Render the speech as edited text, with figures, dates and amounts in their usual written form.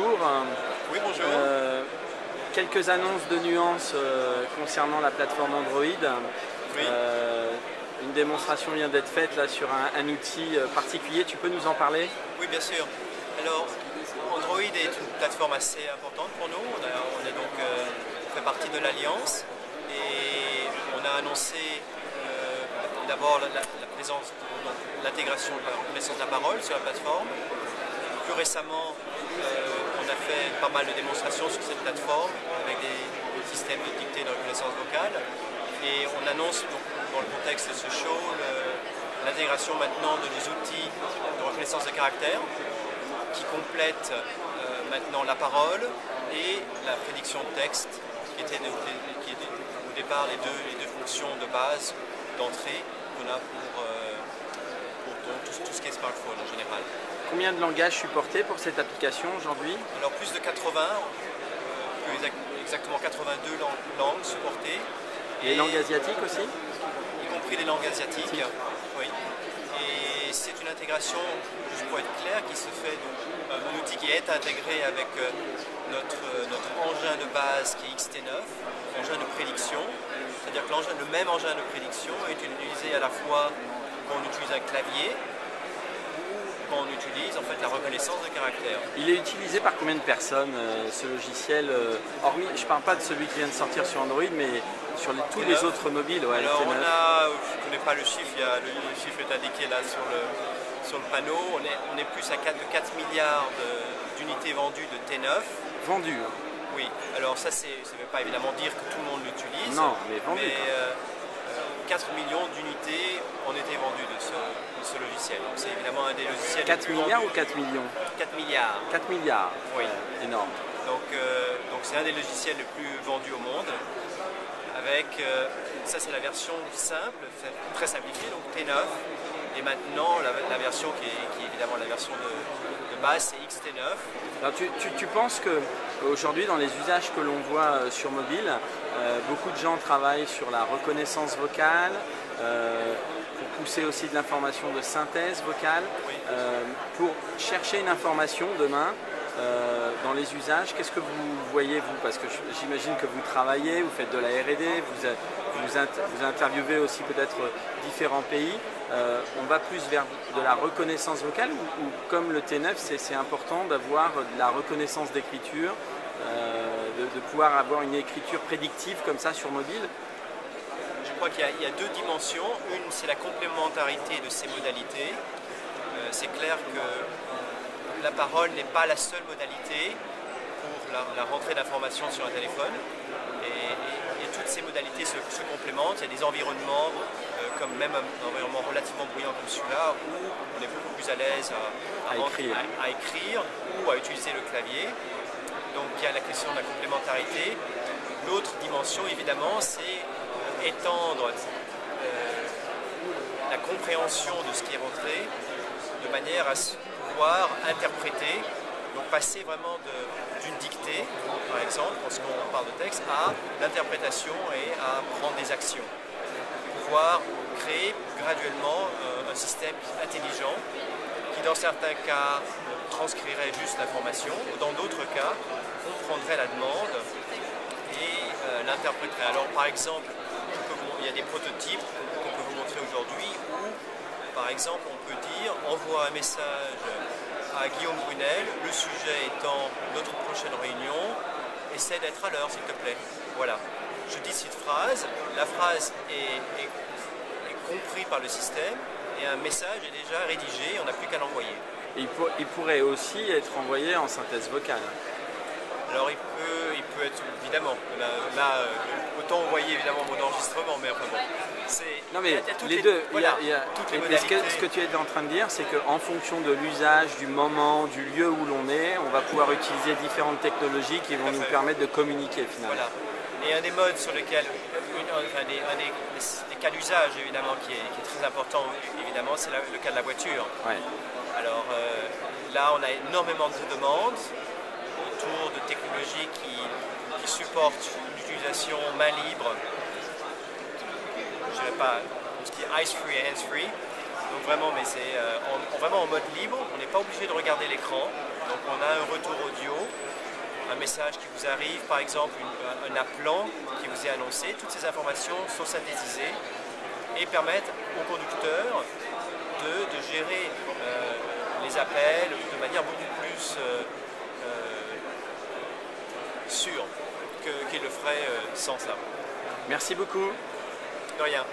bonjour. Oui, bonjour. Quelques annonces de nuances concernant la plateforme Android. Oui. Une démonstration vient d'être faite là sur un outil particulier. Tu peux nous en parler? Oui, bien sûr. Alors, Android est une plateforme assez importante pour nous. On est donc fait partie de l'Alliance et on a annoncé d'abord la présence, l'intégration de la reconnaissance de la parole sur la plateforme. Plus récemment, on a fait pas mal de démonstrations sur cette plateforme avec des systèmes de dictée de reconnaissance vocale. Et on annonce donc, dans le contexte de ce show l'intégration maintenant de nos outils de reconnaissance de caractère qui complètent maintenant la parole et la prédiction de texte qui étaient au départ les deux fonctions de base d'entrée qu'on a pour tout ce qui est smartphone en général. Combien de langages supportés pour cette application aujourd'hui? Alors plus de 80, plus exactement 82 langues supportées. Et les langues asiatiques aussi? Y compris les langues asiatiques, oui. Et c'est une intégration, juste pour être clair, qui se fait, donc, un outil qui est intégré avec notre engin de base qui est XT9, engin de prédiction. C'est-à-dire que le même engin de prédiction est utilisé à la fois quand on utilise un clavier ou quand on utilise en fait la reconnaissance de caractère. Il est utilisé par combien de personnes ce logiciel hormis, je ne parle pas de celui qui vient de sortir sur Android, mais sur tous les autres mobiles. Ouais, alors on a, je ne connais pas le chiffre, le chiffre est indiqué là sur le panneau, on est plus à 4 milliards d'unités vendues de T9. Vendues? Oui, alors ça ne veut pas évidemment dire que tout le monde l'utilise. Non, mais vendues. Mais 4 millions d'unités ont été vendues de ce logiciel. Donc c'est évidemment un des logiciels 4 milliards ou 4 millions? 4 milliards. 4 milliards? Oui. Énorme. Donc c'est un des logiciels les plus vendus au monde. Avec, ça c'est la version simple, très simplifiée, donc T9. Et maintenant la version qui est évidemment la version de base, c'est XT9. Alors, tu penses qu'aujourd'hui, dans les usages que l'on voit sur mobile, beaucoup de gens travaillent sur la reconnaissance vocale, pour pousser aussi de l'information de synthèse vocale, oui. Pour chercher une information demain, dans les usages, qu'est-ce que vous voyez vous? Parce que j'imagine que vous travaillez, vous faites de la R&D, vous interviewez aussi peut-être différents pays. On va plus vers de la reconnaissance vocale ou comme le T9, c'est important d'avoir de la reconnaissance d'écriture, de pouvoir avoir une écriture prédictive comme ça sur mobile? Je crois qu'il y a deux dimensions. Une, c'est la complémentarité de ces modalités. C'est clair que la parole n'est pas la seule modalité pour la rentrée d'informations sur un téléphone. Et toutes ces modalités se complémentent. Il y a des environnements, comme même un environnement relativement bruyant comme celui-là, où on est beaucoup plus à l'aise à écrire ou à utiliser le clavier. Donc il y a la question de la complémentarité. L'autre dimension, évidemment, c'est étendre la compréhension de ce qui est rentré de manière à pouvoir interpréter, donc passer vraiment d'une dictée, par exemple, lorsqu'on parle de texte, à l'interprétation et à prendre des actions. Pouvoir créer graduellement un système intelligent qui, dans certains cas, transcrirait juste l'information, ou dans d'autres cas, comprendrait la demande et l'interpréterait. Alors, par exemple, il y a des prototypes qu'on peut vous montrer aujourd'hui où, par exemple, on peut dire « envoie un message à Guillaume Brunel, le sujet étant notre prochaine réunion, essaie d'être à l'heure s'il te plaît ». Voilà. Je dis cette phrase, la phrase est comprise par le système et un message est déjà rédigé, on n'a plus qu'à l'envoyer. Il pourrait aussi être envoyé en synthèse vocale. Alors il peut être, évidemment, là autant envoyer évidemment mon enregistrement, mais enfin bon. Non mais les deux, toutes les modalités. Ce que tu es en train de dire, c'est qu'en fonction de l'usage, du moment, du lieu où l'on est, on va pouvoir utiliser différentes technologies qui vont nous permettre de communiquer finalement. Voilà. Et un des modes sur lesquels, des cas d'usage évidemment qui est très important, évidemment, c'est le cas de la voiture. Ouais. Alors là, on a énormément de demandes autour de technologies qui supportent l'utilisation main libre, je dirais pas ce qui est eyes-free et hands-free, Donc vraiment, mais c'est vraiment en mode libre, on n'est pas obligé de regarder l'écran. Donc on a un retour audio, un message qui vous arrive, par exemple un appelant qui vous est annoncé. Toutes ces informations sont synthétisées et permettent au conducteur de gérer les appels de manière beaucoup plus sûre qu'il le ferait sans ça. Merci beaucoup. De rien.